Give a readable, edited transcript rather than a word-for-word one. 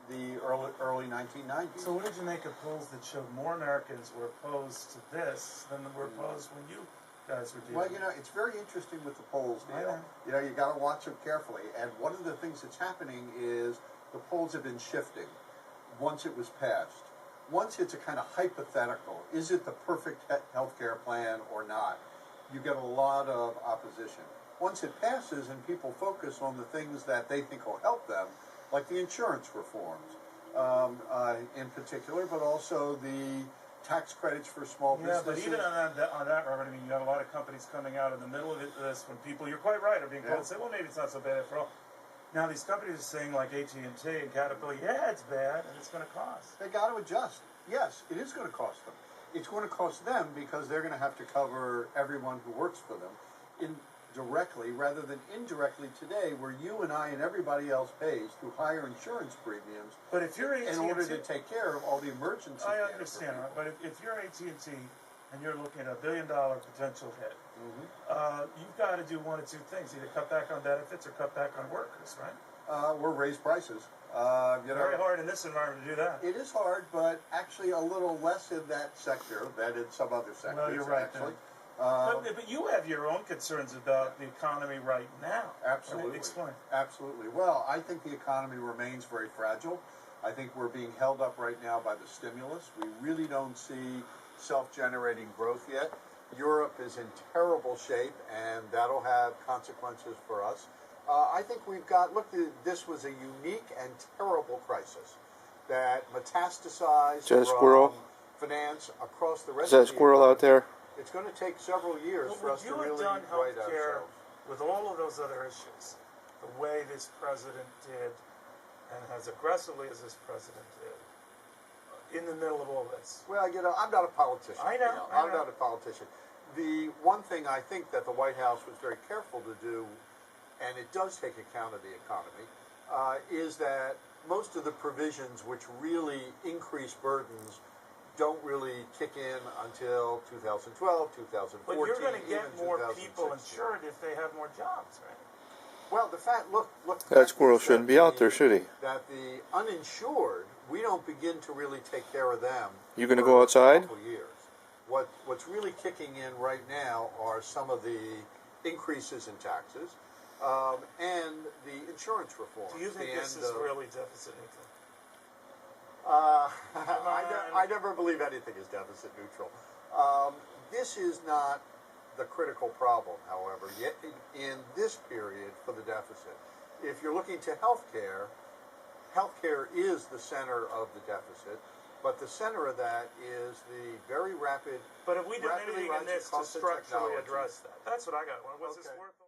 the early 1990s. So what did you make of polls that showed more Americans were opposed to this than were opposed when you guys were dealing? Well, you know, it's very interesting with the polls, Neil. You know, you got to watch them carefully. And one of the things that's happening is the polls have been shifting once it was passed. Once it's a kind of hypothetical, is it the perfect health care plan or not? You get a lot of opposition. Once it passes and people focus on the things that they think will help them, like the insurance reforms in particular, but also the tax credits for small businesses. Yeah, but even on that, Robert, I mean, you have a lot of companies coming out in the middle of this when people, you're quite right, are being told to say, well, maybe it's not so bad after all. Now these companies are saying, like AT&T and Caterpillar, yeah, it's bad and it's going to cost. They got to adjust. Yes, it is going to cost them. It's going to cost them because they're going to have to cover everyone who works for them directly rather than indirectly today, where you and I and everybody else pays through higher insurance premiums. But if you're AT&T, in order to take care of all the emergency. I understand, but if you're AT&T and you're looking at $1 billion potential hit, you've got to do one of two things: either cut back on benefits or cut back on workers, right? Or raise prices. Very hard in this environment to do that. It is hard, but actually a little less in that sector than in some other sectors. Well, you're right, actually. But you have your own concerns about the economy right now. Absolutely. Right? Explain. Absolutely. Well, I think the economy remains very fragile. I think we're being held up right now by the stimulus. We really don't see self-generating growth yet. Europe is in terrible shape, and that'll have consequences for us. I think we've got, look, this was a unique and terrible crisis that metastasized from finance across the rest of the Is that Squirrel out there? It's going to take several years for us to really right ourselves. With all of those other issues, the way this president did, and as aggressively as this president did, in the middle of all this. Well, you know, I'm not a politician. I know. I'm not a politician. The one thing I think that the White House was very careful to do, and it does take account of the economy, is that most of the provisions which really increase burdens don't really kick in until 2012, 2014. But you're going to get more people insured if they have more jobs, right? Well, the fact, look. That squirrel shouldn't be out there, should he? That the uninsured, we don't begin to really take care of them. You going to go outside? For a couple years. What's really kicking in right now are some of the increases in taxes and the insurance reform. Do you think this is really deficit neutral? I never believe anything is deficit neutral. This is not the critical problem, however, yet in this period for the deficit. If you're looking to healthcare is the center of the deficit, but the center of that is the very rapid. But if we did anything in this to structurally address that, that's what I got. Was this worth?